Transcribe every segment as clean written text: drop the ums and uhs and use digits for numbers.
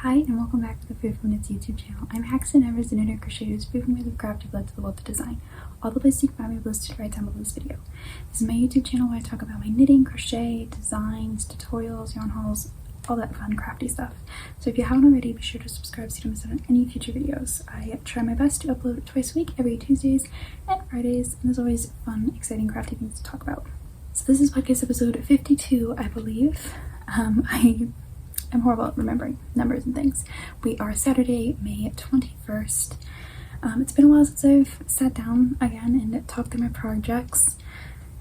Hi and welcome back to the FreeFormKnits YouTube channel. I'm Haxann Evers, the Knit and Crochet who's FreeFormKnits Crafting blend to the world of design. All the places you can find me are listed right down below this video. This is my YouTube channel where I talk about my knitting, crochet, designs, tutorials, yarn hauls, all that fun crafty stuff. So if you haven't already, be sure to subscribe so you don't miss out on any future videos. I try my best to upload twice a week, every Tuesdays and Fridays, and there's always fun, exciting, crafty things to talk about. So this is podcast episode 52, I believe. I'm horrible at remembering numbers and things. We are Saturday, May 21st. It's been a while since I've sat down again and talked through my projects,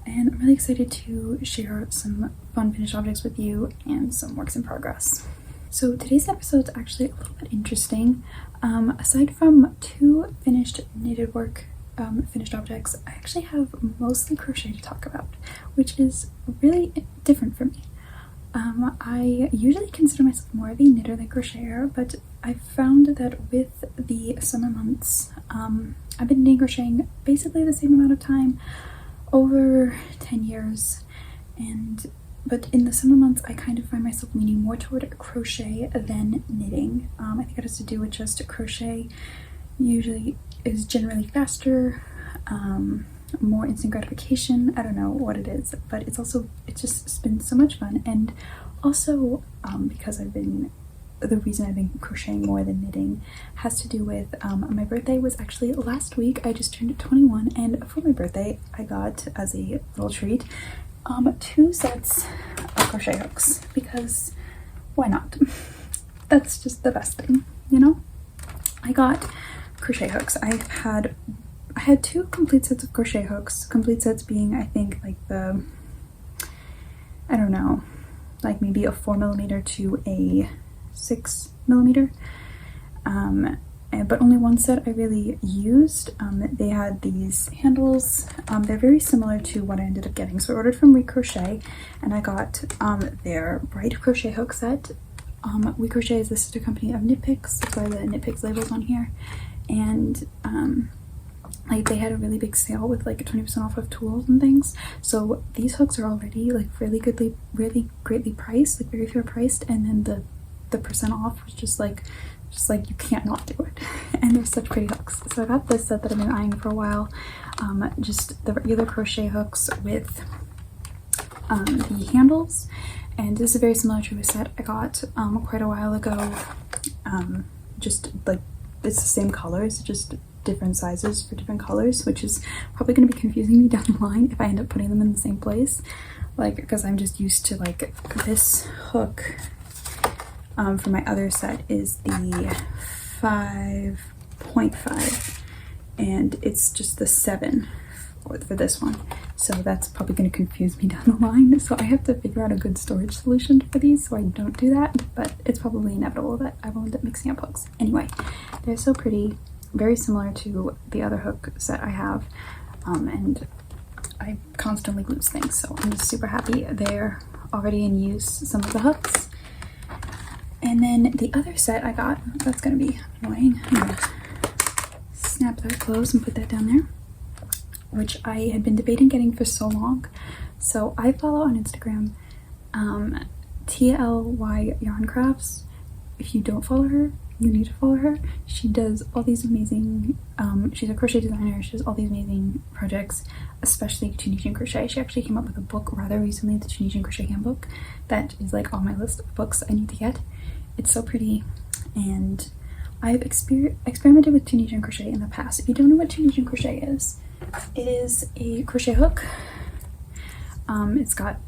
and I'm really excited to share some fun finished objects with you and some works in progress. So today's episode is actually a little bit interesting. Aside from two finished knitted work, finished objects, I actually have mostly crochet to talk about, which is really different for me. I usually consider myself more of a knitter than crocheter, but I found that with the summer months, I've been knitting crocheting basically the same amount of time, over 10 years, but in the summer months I kind of find myself leaning more toward crochet than knitting. I think it has to do with just crochet usually is generally faster, more instant gratification. I don't know what it is, but it's just been so much fun. And also because the reason I've been crocheting more than knitting has to do with my birthday was actually last week. I just turned 21, and for my birthday I got, as a little treat, 2 sets of crochet hooks, because why not? That's just the best thing, you know? I got crochet hooks. I had 2 complete sets of crochet hooks, complete sets being, I think, like I don't know, like maybe a 4mm to a 6mm, but only one set I really used. They had these handles. They're very similar to what I ended up getting, so I ordered from WeCrochet, and I got their bright crochet hook set. WeCrochet is the sister company of Knit Picks. That's why the Knit Picks label's on here, and like they had a really big sale with like 20% off of tools and things. So these hooks are already like really greatly priced, like very fair priced, and then the percent off was just like you can't not do it. And they're such pretty hooks. So I got this set that I've been eyeing for a while, just the regular crochet hooks with the handles, and this is very similar to a set I got quite a while ago. Just like it's the same colors, just different sizes for different colors, which is probably going to be confusing me down the line if I end up putting them in the same place, like, because I'm just used to, like, this hook for my other set is the 5.5 and it's just the 7 for this one, so that's probably going to confuse me down the line. So I have to figure out a good storage solution for these so I don't do that, but it's probably inevitable that I will end up mixing up hooks. Anyway, they're so pretty, very similar to the other hook set I have, and I constantly lose things, so I'm just super happy they're already in use, some of the hooks. And then the other set I got, that's gonna be annoying, I'm gonna snap that closed and put that down there, which I had been debating getting for so long. So I follow on Instagram TLY Yarn Crafts. If you don't follow her, you need to follow her. She does all these amazing, she's a crochet designer. She does all these amazing projects, especially Tunisian crochet. She actually came up with a book rather recently, the Tunisian Crochet Handbook, that is like on my list of books I need to get. It's so pretty, and I've experimented with Tunisian crochet in the past. If you don't know what Tunisian crochet is, it is a crochet hook.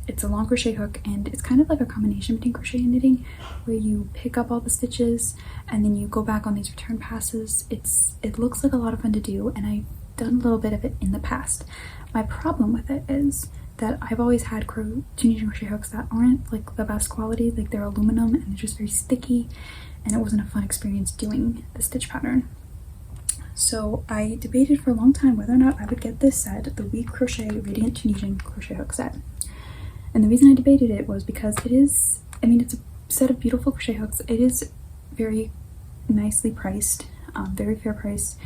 It's a long crochet hook, and it's kind of like a combination between crochet and knitting, where you pick up all the stitches and then you go back on these return passes. It looks like a lot of fun to do, and I've done a little bit of it in the past. My problem with it is that I've always had Tunisian crochet hooks that aren't like the best quality. Like, they're aluminum and they're just very sticky, and it wasn't a fun experience doing the stitch pattern. So I debated for a long time whether or not I would get this set, the WeCrochet Radiant Tunisian Crochet Hook set. And the reason I debated it was because it is, I mean, it's a set of beautiful crochet hooks. It is very nicely priced, very fair price,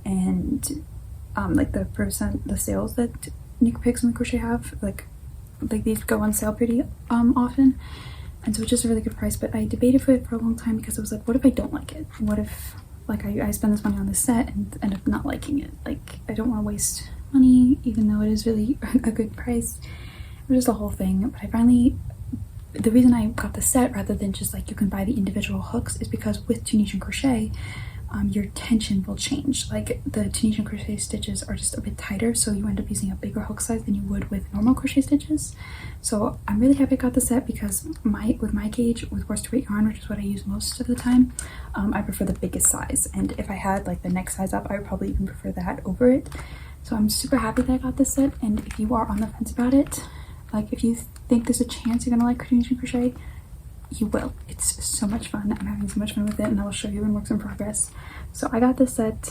and like the sales that Knit Picks and Crochet have, like these go on sale pretty often. and so it's just a really good price. But I debated for it for a long time because I was like, what if I don't like it? What if like I spend this money on this set and end up not liking it? Like, I don't want to waste money even though it is really a good price. It was just a whole thing. But I finally, the reason I got the set rather than just like you can buy the individual hooks is because with Tunisian crochet, your tension will change. Like the Tunisian crochet stitches are just a bit tighter, so you end up using a bigger hook size than you would with normal crochet stitches. So I'm really happy I got the set because with my gauge with worsted weight yarn, which is what I use most of the time, I prefer the biggest size. And if I had like the next size up, I would probably even prefer that over it. So I'm super happy that I got this set. And if you are on the fence about it, like if you think there's a chance you're gonna like Tunisian crochet, you will. It's so much fun. I'm having so much fun with it, and I will show you in works in progress. So I got this set.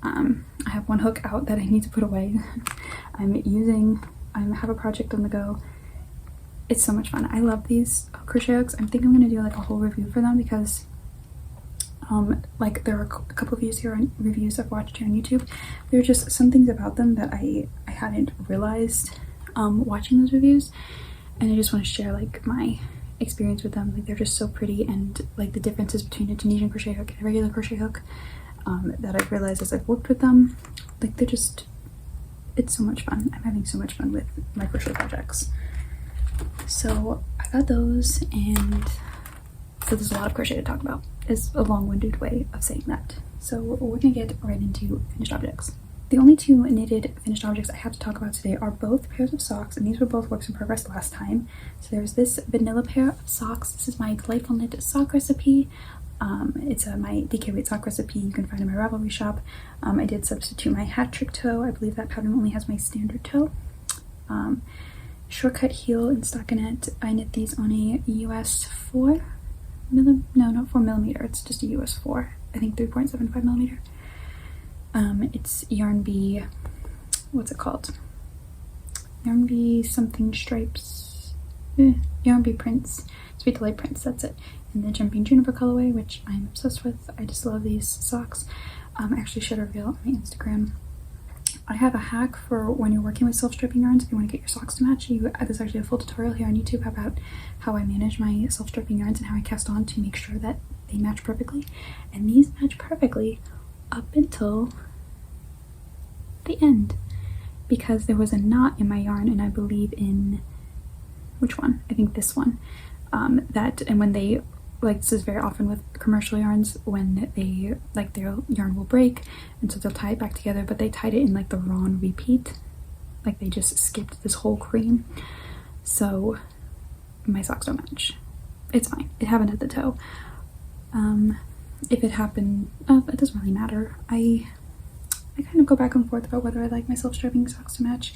I have one hook out that I need to put away. I have a project on the go. It's so much fun. I love these crochet hooks. I think I'm gonna do like a whole review for them because like there are a couple of reviews I've watched here on YouTube. There are just some things about them that I hadn't realized watching those reviews, and I just want to share like my experience with them. Like they're just so pretty, and like the differences between a Tunisian crochet hook and a regular crochet hook that I've realized as I've worked with them. Like they're just, it's so much fun. I'm having so much fun with my crochet projects. So I got those, and so there's a lot of crochet to talk about. It's a long-winded way of saying that. So we're gonna get right into finished objects. The only two knitted finished objects I have to talk about today are both pairs of socks, and these were both works in progress last time. So there's this vanilla pair of socks. This is my Delightful Knit sock recipe. It's my DK weight sock recipe. You can find in my Ravelry shop. I did substitute my hat trick toe. I believe that pattern only has my standard toe. Shortcut heel in stockinette. I knit these on a US 4 no, not 4 millimeter. It's just a US 4. I think 3.75 millimeter. It's Yarn Bee, what's it called? Yarn Bee something stripes, Yarn Bee prints, Sweet Delight prints, that's it. And the Jumping Juniper colorway, which I'm obsessed with. I just love these socks. I actually should reveal on my Instagram. I have a hack for when you're working with self-striping yarns. If you want to get your socks to match, there's actually a full tutorial here on YouTube about how I manage my self-striping yarns and how I cast on to make sure that they match perfectly. And these match perfectly up until the end, because there was a knot in my yarn, and I believe in which one? I think this one. And when they, like, this is very often with commercial yarns, when they, like, their yarn will break, and so they'll tie it back together, but they tied it in like the wrong repeat, like they just skipped this whole cream, so my socks don't match. It's fine. It happened at the toe. If it happened, it doesn't really matter. I kind of go back and forth about whether I like my self-striping socks to match.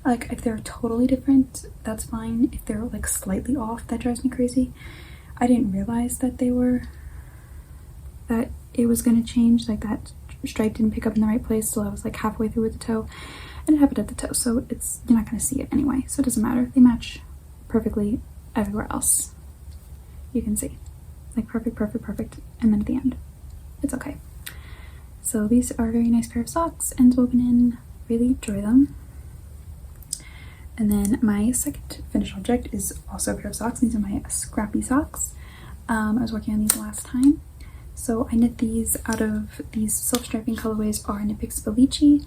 Like if they're totally different, that's fine. If they're like slightly off, that drives me crazy. I didn't realize that it was going to change, like that stripe didn't pick up in the right place till I was like halfway through with the toe, and it happened at the toe, so you're not going to see it anyway, so it doesn't matter. They match perfectly everywhere else. You can see like perfect, and then at the end it's okay. So these are a very nice pair of socks, ends woven in, really enjoy them. And then my second finished object is also a pair of socks. These are my scrappy socks. I was working on these last time. So I knit these out of these self-striping colorways are Knitpicks Felici,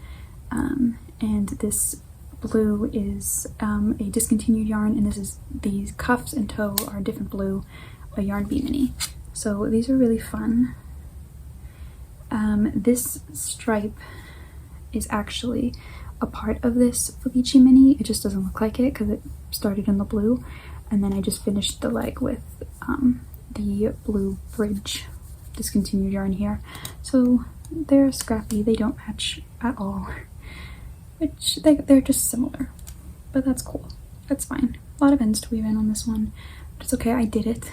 and this blue is a discontinued yarn, and this is these cuffs and toe are a different blue, a Yarn Bee mini. So these are really fun. This stripe is actually a part of this Felici mini. It just doesn't look like it because it started in the blue, and then I just finished the leg with the blue bridge discontinued yarn here. So they're scrappy, they don't match at all, which they're just similar, but that's cool, that's fine. A lot of ends to weave in on this one, but it's okay. I did it.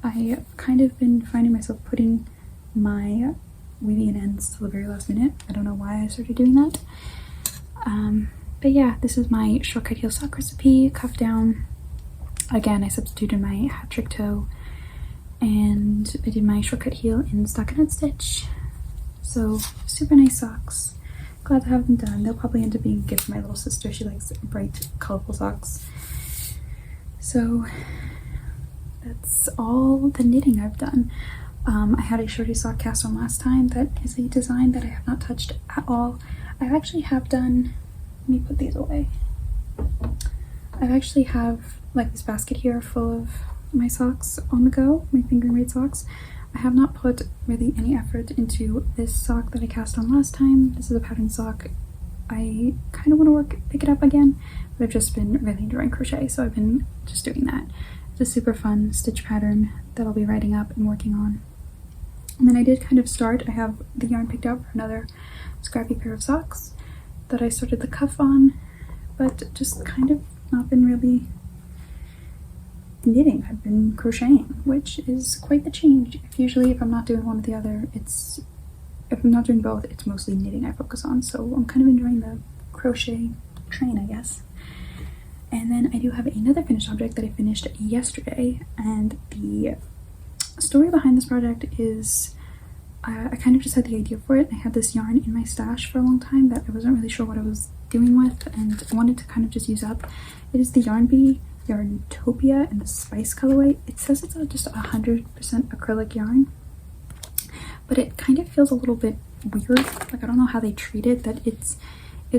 I've kind of been finding myself putting my weaving in ends till the very last minute. I don't know why I started doing that. But yeah, this is my shortcut heel sock recipe, cuff down. Again, I substituted my hat trick toe, and I did my shortcut heel in stockinette stitch. So super nice socks. Glad to have them done. They'll probably end up being a gift for my little sister. She likes bright, colorful socks. So that's all the knitting I've done. I had a shorty sock cast on last time. That is a design that I have not touched at all. I actually have done, let me put these away. I actually have like this basket here full of my socks on the go, my finger made socks. I have not put really any effort into this sock that I cast on last time. This is a pattern sock. I kind of want to pick it up again, but I've just been really enjoying crochet, so I've been just doing that. It's a super fun stitch pattern that I'll be writing up and working on. And then I did kind of start, I have the yarn picked out for another scrappy pair of socks that I started the cuff on, but just kind of not been really knitting. I've been crocheting, which is quite the change. If I'm not doing one or the other, if I'm not doing both, it's mostly knitting I focus on. So I'm kind of enjoying the crochet train, I guess. And then I do have another finished object that I finished yesterday, and the story behind this project is I kind of just had the idea for it. I had this yarn in my stash for a long time that I wasn't really sure what I was doing with, and I wanted to kind of just use up. It is the Yarn Bee Yarntopia in the Spice colorway. It says it's just 100% acrylic yarn, but it kind of feels a little bit weird. Like, I don't know how they treat it, that it's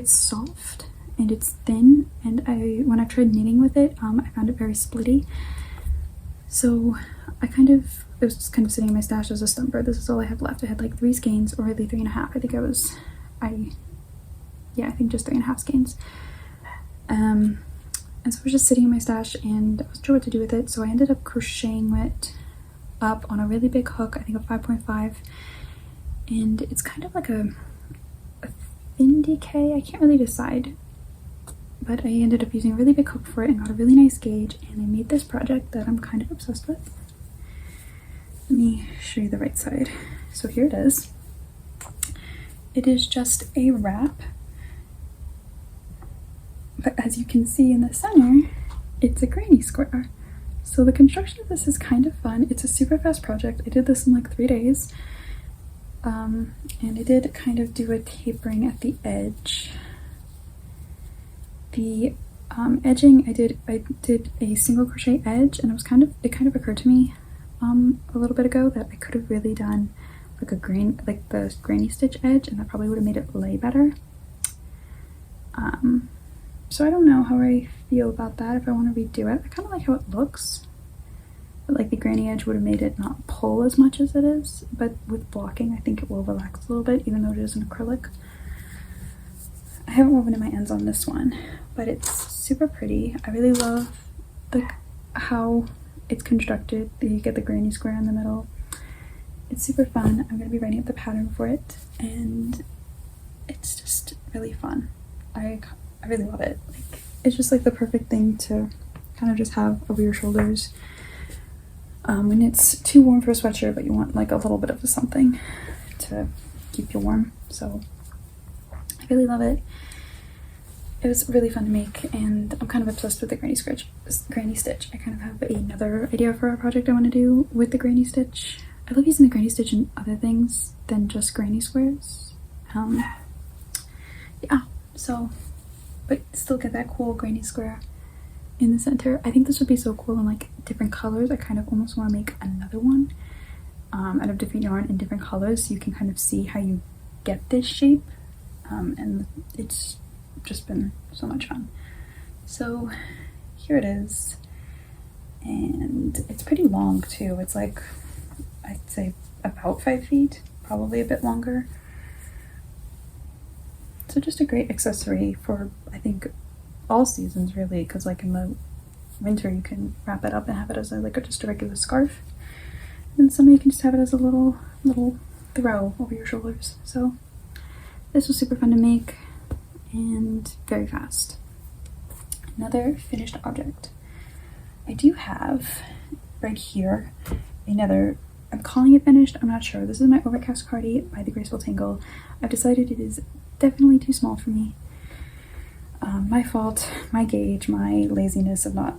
soft and it's thin, and when I tried knitting with it, I found it very splitty. So it was just kind of sitting in my stash as a stumper. This is all I have left. I had like 3 skeins, or really 3.5. I think I think just 3.5 skeins. And so it was just sitting in my stash, and I wasn't sure what to do with it. So I ended up crocheting it up on a really big hook, I think a 5.5. And it's kind of like a thin decay. I can't really decide. But I ended up using a really big hook for it and got a really nice gauge, and I made this project that I'm kind of obsessed with. Let me show you the right side. So here it is. It is just a wrap, but as you can see in the center, it's a granny square. So the construction of this is kind of fun. It's a super fast project. I did this in like 3 days, and I did kind of do a tapering at the edge. The edging, I did a single crochet edge, and it kind of occurred to me a little bit ago that I could have really done like the granny stitch edge, and that probably would have made it lay better. So I don't know how I feel about that, if I want to redo it. I kind of like how it looks, but like the granny edge would have made it not pull as much as it is, but with blocking I think it will relax a little bit, even though it is an acrylic. I haven't woven in my ends on this one, but it's super pretty. I really love how it's constructed. You get the granny square in the middle. It's super fun. I'm going to be writing up the pattern for it, and it's just really fun. I really love it. Like, it's just like the perfect thing to kind of just have over your shoulders when it's too warm for a sweatshirt, but you want like a little bit of something to keep you warm. So I really love it. It was really fun to make, and I'm kind of obsessed with the granny stitch. I kind of have another idea for a project I want to do with the granny stitch. I love using the granny stitch in other things than just granny squares. Yeah, so, but still get that cool granny square in the center. I think this would be so cool in like different colors. I kind of almost want to make another one out of different yarn in different colors, so you can kind of see how you get this shape, and it's just been so much fun. So here it is, and it's pretty long too. It's like, I'd say about 5 feet, probably a bit longer. So just a great accessory for, I think, all seasons really, because like in the winter you can wrap it up and have it as just a regular scarf, and in summer you can just have it as a little throw over your shoulders. So this was super fun to make and very fast. Another finished object. I do have right here another, I'm calling it finished, I'm not sure. This is my Overcast Cardi by the Graceful Tangle. I've decided it is definitely too small for me. My fault, my gauge, my laziness of not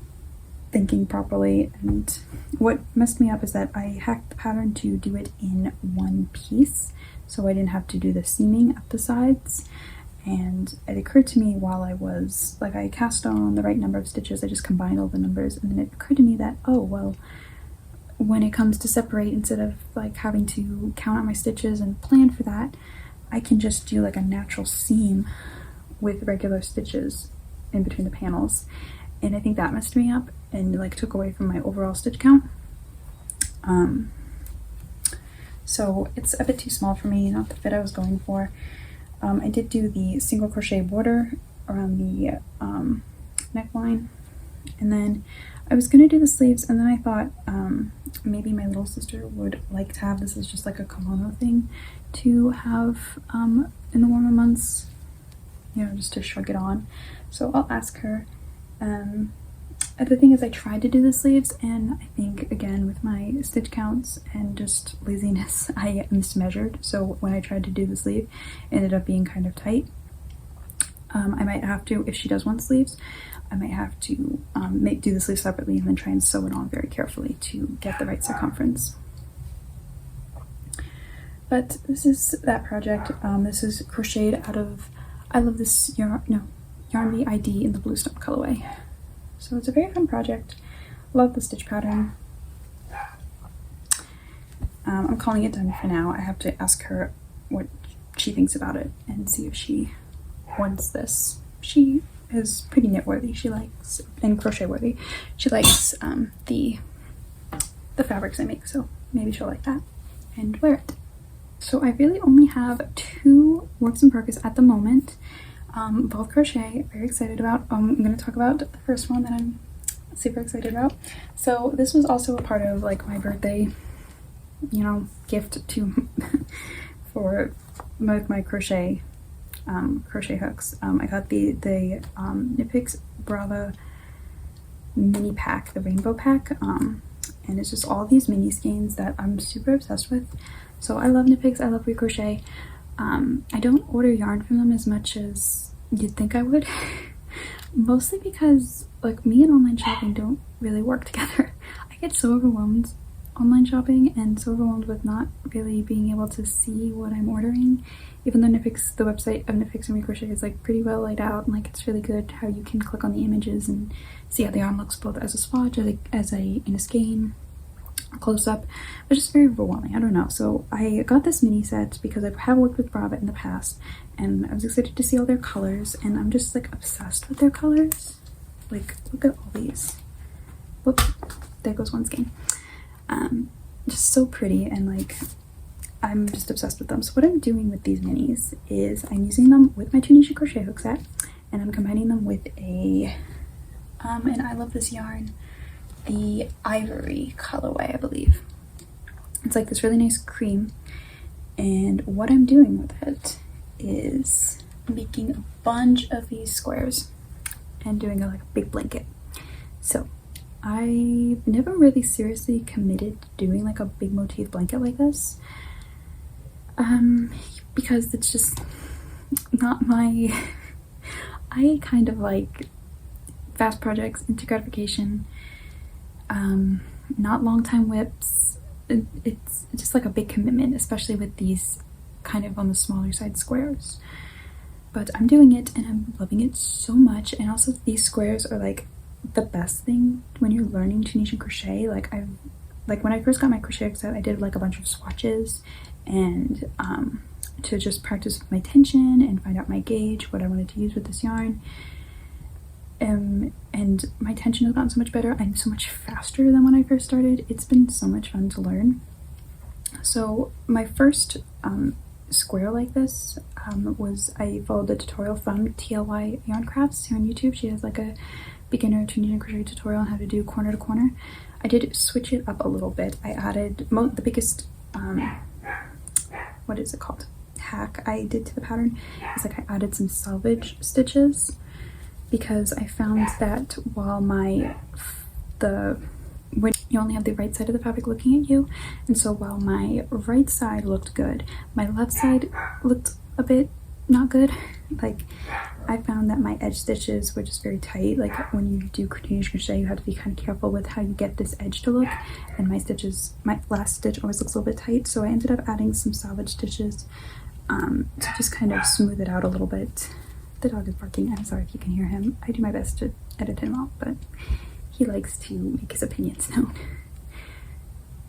thinking properly, and what messed me up is that I hacked the pattern to do it in one piece, so I didn't have to do the seaming up the sides. And it occurred to me while I was, like, I cast on the right number of stitches, I just combined all the numbers, and then it occurred to me that, oh, well, when it comes to separate, instead of like having to count out my stitches and plan for that, I can just do like a natural seam with regular stitches in between the panels. And I think that messed me up and like took away from my overall stitch count. So it's a bit too small for me, not the fit I was going for. I did do the single crochet border around the neckline, and then I was gonna do the sleeves, and then I thought maybe my little sister would like to have this as just like a kimono thing to have in the warmer months, you know, just to shrug it on. So I'll ask her. The thing is, I tried to do the sleeves, and I think again with my stitch counts and just laziness, I mismeasured. So when I tried to do the sleeve, it ended up being kind of tight. I might have to, if she does want sleeves, I might have to do the sleeves separately and then try and sew it on very carefully to get the right circumference. But this is that project. This is crocheted out of, I love this Yarn Bee ID in the Bluestone colorway. So it's a very fun project. Love the stitch pattern. I'm calling it done for now. I have to ask her what she thinks about it and see if she wants this. She is pretty knit worthy. She likes, and crochet worthy. She likes the fabrics I make, so maybe she'll like that and wear it. So I really only have 2 works in progress at the moment. Both crochet, very excited about. I'm going to talk about the first one that I'm super excited about. So this was also a part of like my birthday, you know, gift to for my crochet hooks. I got the Knit Picks Brava mini pack, the rainbow pack, and it's just all these mini skeins that I'm super obsessed with. So I love Knit Picks, I love Crochet. I don't order yarn from them as much as you'd think I would, mostly because like me and online shopping don't really work together. I get so overwhelmed online shopping and so overwhelmed with not really being able to see what I'm ordering, even though Knit Picks, the website of Knit Picks and Crochet is like pretty well laid out, and like it's really good how you can click on the images and see how the yarn looks both as a swatch, as in a skein, close up, but just very overwhelming. I don't know. So I got this mini set because I have worked with Brava in the past, and I was excited to see all their colors, and I'm just like obsessed with their colors. Like, look at all these. Whoop, there goes one skein. Just so pretty, and like I'm just obsessed with them. So what I'm doing with these minis is I'm using them with my Tunisian crochet hook set, and I'm combining them with a and I love this yarn, the Ivory colorway, I believe. It's like this really nice cream, and what I'm doing with it is making a bunch of these squares and doing like a big blanket. So I've never really seriously committed to doing like a big motif blanket like this, because it's just not my I kind of like fast projects, instant gratification, not long time whips. It's just like a big commitment, especially with these kind of on the smaller side squares. But I'm doing it and I'm loving it so much. And also these squares are like the best thing when you're learning Tunisian crochet. Like when I first got my crochet set, I did like a bunch of swatches and to just practice my tension and find out my gauge, what I wanted to use with this yarn. And my tension has gotten so much better. I'm so much faster than when I first started. It's been so much fun to learn. So my first square like this was, I followed the tutorial from TLY Yarn Crafts here on YouTube. She has like a beginner Tunisian crochet tutorial on how to do corner to corner. I did switch it up a little bit. I added the biggest what is it called, hack I did to the pattern is like I added some selvage stitches, because I found that while when you only have the right side of the fabric looking at you, and so while my right side looked good, my left side looked a bit not good. Like I found that my edge stitches were just very tight. Like when you do Tunisian crochet, you have to be kind of careful with how you get this edge to look, and my last stitch always looks a little bit tight, so I ended up adding some salvage stitches to just kind of smooth it out a little bit. The dog is barking. I'm sorry if you can hear him. I do my best to edit him out, but he likes to make his opinions known.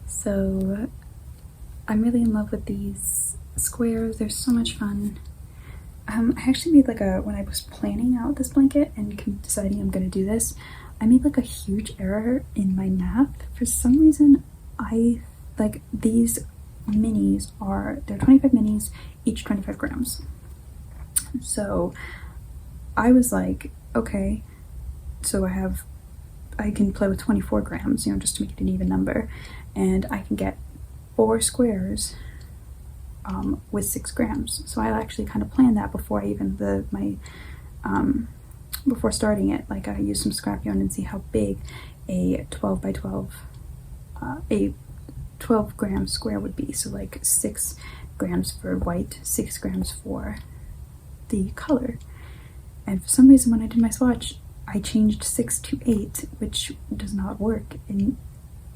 So I'm really in love with these squares. They're so much fun. I actually made like when I was planning out this blanket and deciding I'm gonna do this, I made like a huge error in my math. For some reason, I like these minis they're 25 minis, each 25 grams. So I was like, okay, so I can play with 24 grams, just to make it an even number, and I can get 4 squares with 6 grams. So I actually kind of planned that before I even before starting it. Like, I used some scrap yarn and see how big a 12 by 12 a 12 gram square would be. So like 6 grams for white, 6 grams for the color. And for some reason when I did my swatch, I changed 6 to 8, which does not work, and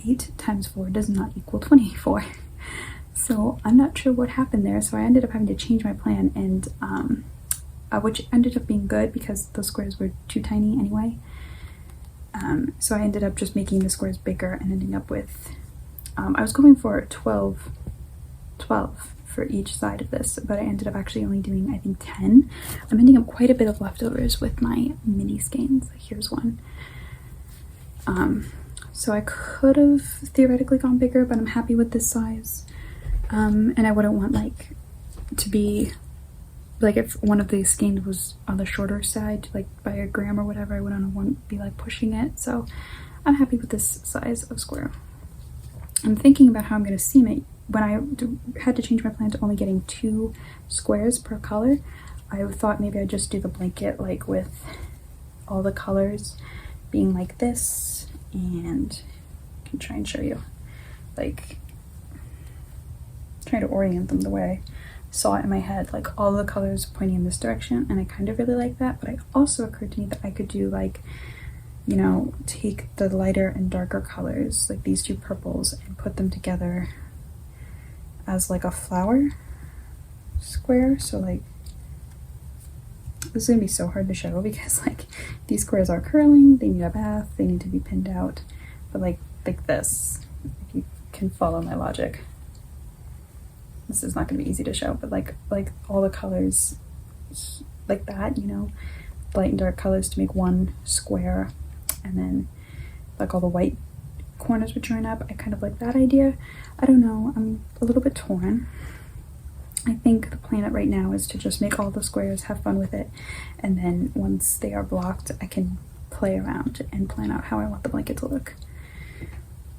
8 times 4 does not equal 24. So I'm not sure what happened there, so I ended up having to change my plan, and which ended up being good because those squares were too tiny anyway. So I ended up just making the squares bigger and ending up with, I was going for 12 for each side of this, but I ended up actually only doing, I think, 10. I'm ending up quite a bit of leftovers with my mini skeins. Here's one. So I could have theoretically gone bigger, but I'm happy with this size. And I wouldn't want like to be like, if one of these skeins was on the shorter side, like by a gram or whatever, I wouldn't want to be like pushing it. So I'm happy with this size of square. I'm thinking about how I'm going to seam it. When I had to change my plan to only getting 2 squares per color, I thought maybe I'd just do the blanket like with all the colors being like this, and I can try and show you, like, try to orient them the way I saw it in my head, like all the colors pointing in this direction, and I kind of really like that. But it also occurred to me that I could do like, take the lighter and darker colors, like these 2 purples, and put them together as like a flower square. So like, this is gonna be so hard to show because like these squares are curling, they need a bath, they need to be pinned out, but like this, if you can follow my logic, this is not gonna be easy to show, but like all the colors like that, light and dark colors to make one square, and then like all the white corners would join up. I kind of like that idea. I don't know, I'm a little bit torn. I think the plan right now is to just make all the squares, have fun with it, and then once they are blocked, I can play around and plan out how I want the blanket to look.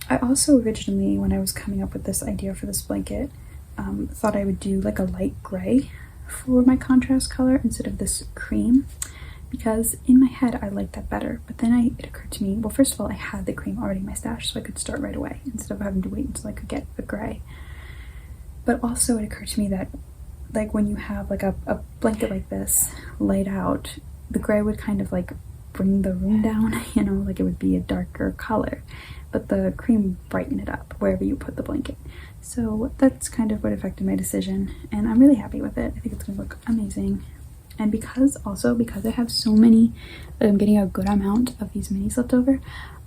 I also originally, when I was coming up with this idea for this blanket, thought I would do like a light gray for my contrast color instead of this cream, because in my head I like that better. But then it occurred to me, well, first of all, I had the cream already in my stash, so I could start right away instead of having to wait until I could get the gray. But also it occurred to me that like when you have like a blanket like this laid out, the gray would kind of like bring the room down, like it would be a darker color, but the cream would brighten it up wherever you put the blanket. So that's kind of what affected my decision, and I'm really happy with it. I think it's gonna look amazing. And because I have so many, I'm getting a good amount of these minis left over,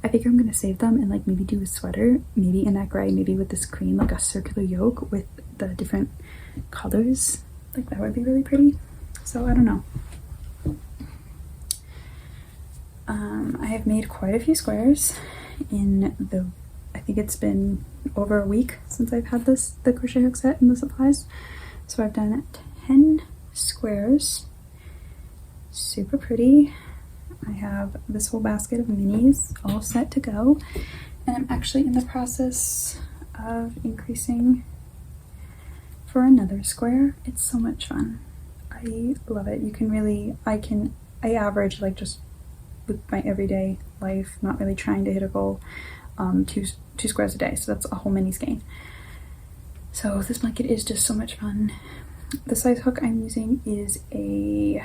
I figure I'm gonna save them and like maybe do a sweater, maybe in that gray, maybe with this cream, like a circular yoke with the different colors. Like that would be really pretty. So I don't know. I have made quite a few squares in I think it's been over a week since I've had the crochet hook set and the supplies. So I've done 10 squares. Super pretty. I have this whole basket of minis all set to go, and I'm actually in the process of increasing for another square. It's so much fun. I love it. You can really, I average like just with my everyday life, not really trying to hit a goal, two squares a day, so that's a whole mini skein. So this blanket is just so much fun. The size hook I'm using is a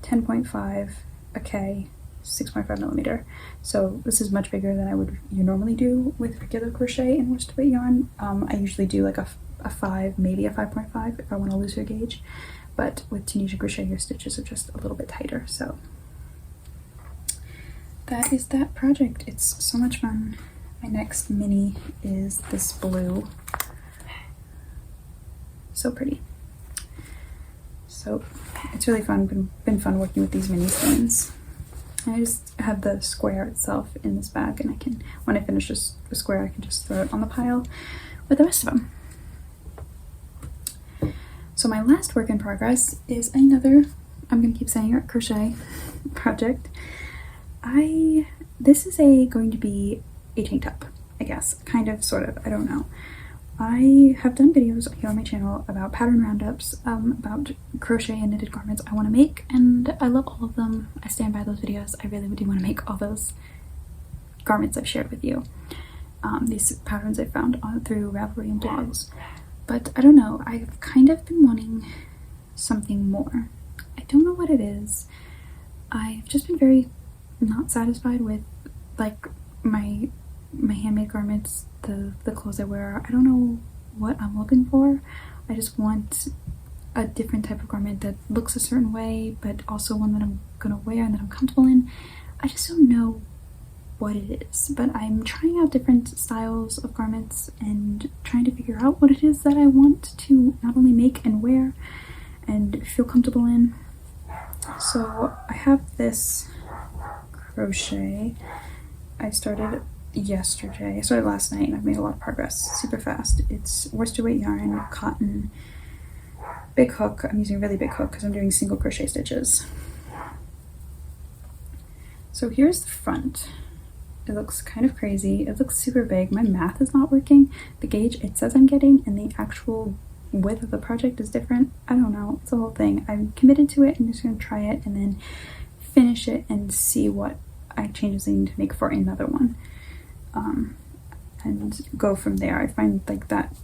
10.5 a K 6.5 millimeter, so this is much bigger than I would normally do with regular crochet and worsted weight yarn. I usually do like a 5, maybe a 5.5 if I want a looser gauge, but with Tunisian crochet your stitches are just a little bit tighter. So that is that project. It's so much fun. My next mini is this blue. So pretty. So it's really fun, been fun working with these mini skeins. I just have the square itself in this bag, and I can, when I finish the square, I can just throw it on the pile with the rest of them. So my last work in progress is another, I'm gonna keep saying it, crochet project. This is going to be a tank top, I guess, kind of, sort of, I don't know. I have done videos here on my channel about pattern roundups, about crochet and knitted garments I want to make, and I love all of them. I stand by those videos. I really do want to make all those garments I've shared with you. These patterns I found through Ravelry and blogs. But I don't know, I've kind of been wanting something more. I don't know what it is. I've just been very not satisfied with like my handmade garments, the clothes I wear. I don't know what I'm looking for. I just want a different type of garment that looks a certain way, but also one that I'm gonna wear and that I'm comfortable in. I just don't know what it is, but I'm trying out different styles of garments and trying to figure out what it is that I want to not only make and wear and feel comfortable in. So I have this crochet. I started yesterday. I started last night and I've made a lot of progress super fast. It's worsted weight yarn, cotton, big hook. I'm using a really big hook because I'm doing single crochet stitches. So here's the front. It looks kind of crazy. It looks super big. My math is not working. The gauge it says I'm getting and the actual width of the project is different. I don't know. It's a whole thing. I'm committed to it. I'm just going to try it and then finish it and see what changes I need to make for another one. And go from there. I find like that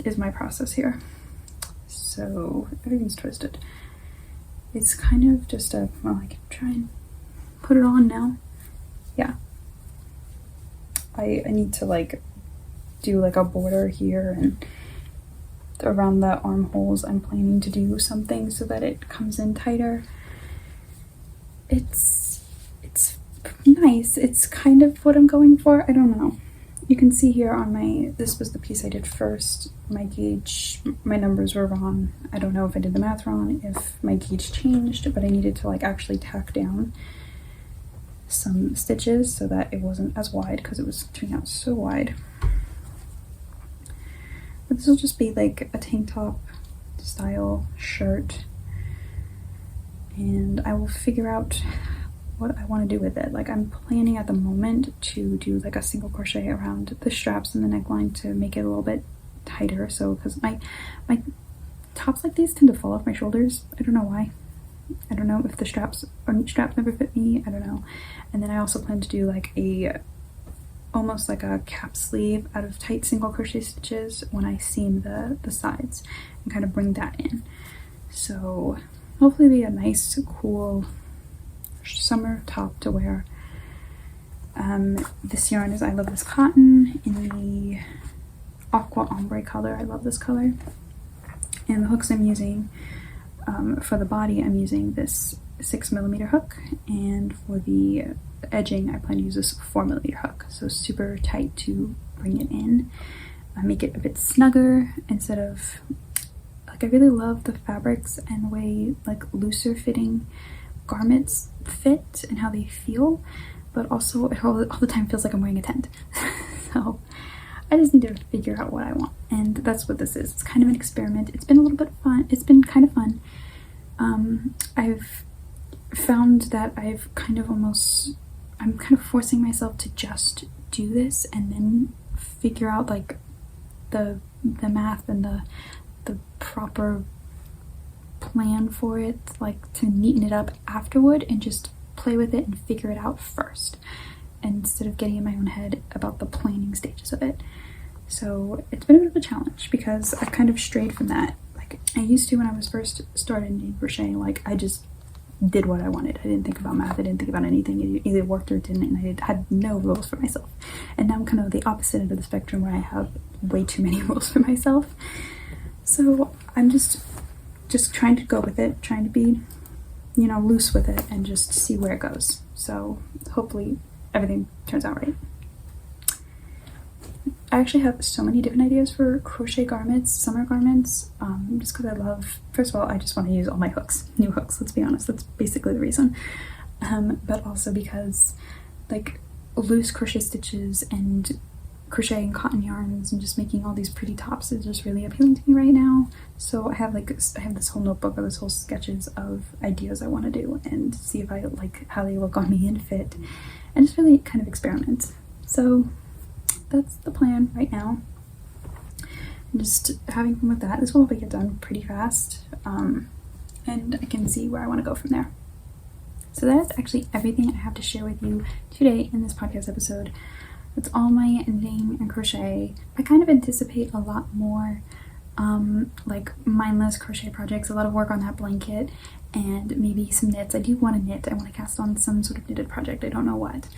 is my process here. So everything's twisted. It's kind of just a, well, I can try and put it on now. Yeah. I need to like do like a border here and around the armholes. I'm planning to do something so that it comes in tighter. It's nice. It's kind of what I'm going for. I don't know. You can see here on this was the piece I did first. My gauge, my numbers were wrong. I don't know if I did the math wrong, if my gauge changed, but I needed to like actually tack down some stitches so that it wasn't as wide because it was turning out so wide. But this will just be like a tank top style shirt, and I will figure out what I want to do with it. Like I'm planning at the moment to do like a single crochet around the straps and the neckline to make it a little bit tighter. So because my tops like these tend to fall off my shoulders. I don't know why. I don't know if the straps never fit me. I don't know. And then I also plan to do like almost like a cap sleeve out of tight single crochet stitches when I seam the sides and kind of bring that in. So hopefully be a nice, cool summer top to wear. This yarn is I Love This Cotton in the aqua ombre color. I love this color. And the hooks I'm using for the body, I'm using this 6mm hook, and for the edging I plan to use this 4mm hook, so super tight to bring it in. Make it a bit snugger instead of like, I really love the fabrics and the way like looser fitting garments fit and how they feel, but also it all the time feels like I'm wearing a tent. So I just need to figure out what I want, and that's what this is. It's kind of an experiment. It's been a little bit fun. It's been kind of fun. I've found that I'm kind of forcing myself to just do this and then figure out like the math and the proper plan for it, like to neaten it up afterward and just play with it and figure it out first, instead of getting in my own head about the planning stages of it. So it's been a bit of a challenge because I kind of strayed from that. Like I used to when I was first started crocheting, like I just did what I wanted. I didn't think about math. I didn't think about anything. It either worked or it didn't, and I had no rules for myself. And now I'm kind of the opposite end of the spectrum where I have way too many rules for myself. So I'm just trying to go with it, trying to be, you know, loose with it and just see where it goes. So hopefully everything turns out right. I actually have so many different ideas for crochet garments, summer garments, just because I love, first of all, I just want to use all my hooks, new hooks, let's be honest, that's basically the reason. But also because like loose crochet stitches and crocheting cotton yarns and just making all these pretty tops is just really appealing to me right now. So I have this whole notebook or this whole sketches of ideas I want to do and see if I like how they look on me and fit, and just really kind of experiment. So that's the plan right now. I'm just having fun with that. This will probably get done pretty fast, and I can see where I want to go from there. So that is actually everything I have to share with you today in this podcast episode. That's all my knitting and crochet. I kind of anticipate a lot more like mindless crochet projects, a lot of work on that blanket, and maybe some knits. I do want to knit. I want to cast on some sort of knitted project. I don't know what.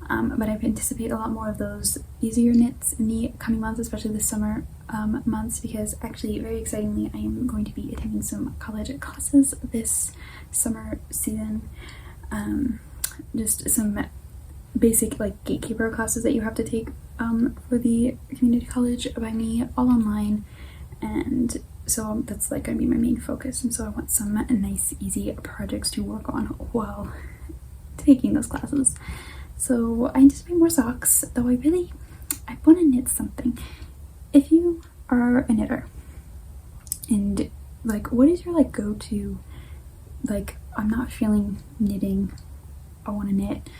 But I anticipate a lot more of those easier knits in the coming months, especially the summer months, because actually, very excitingly, I am going to be attending some college classes this summer season. Just some basic like gatekeeper classes that you have to take for the community college by me, all online, and so that's like going to be my main focus. And so I want some nice easy projects to work on while taking those classes. So I anticipate more socks, though I want to knit something. If you are a knitter and like, what is your like go-to, like, I'm not feeling knitting, I want to knit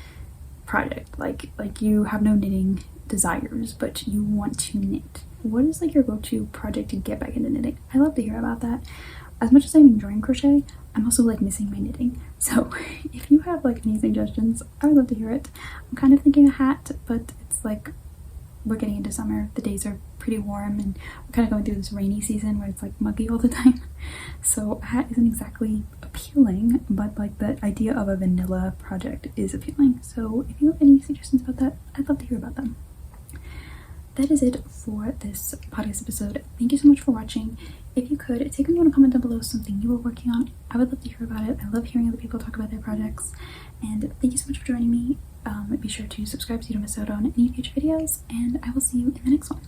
project, like you have no knitting desires but you want to knit, what is like your go-to project to get back into knitting? I love to hear about that. As much as I'm enjoying crochet, I'm also like missing my knitting, so if you have like any suggestions, I would love to hear it. I'm kind of thinking a hat, but it's like we're getting into summer, the days are pretty warm, and we're kind of going through this rainy season where it's like muggy all the time, so a hat isn't exactly appealing, but like the idea of a vanilla project is appealing. So if you have any suggestions about that, I'd love to hear about them. That is it for this podcast episode. Thank you so much for watching. If you could, take a moment to comment down below something you were working on. I would love to hear about it. I love hearing other people talk about their projects. And thank you so much for joining me. Be sure to subscribe so you don't miss out on any future videos, and I will see you in the next one.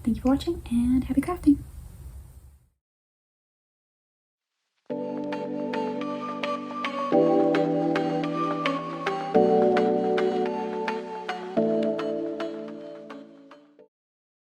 Thank you for watching, and happy crafting!